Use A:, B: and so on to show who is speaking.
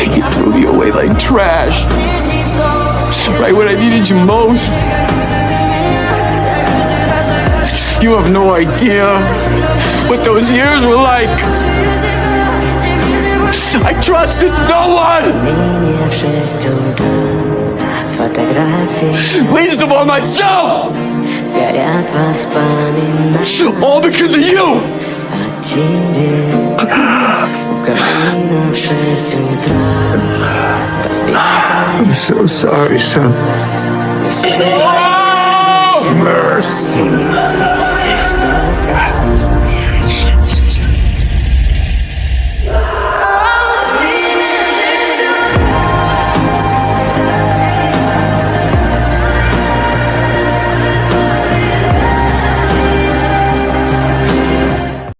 A: You threw me away like trash. Right when I needed you most. You have no idea what those years were like. I trusted no one. Least of all myself. All because of you. I'm so sorry, son. Oh, mercy.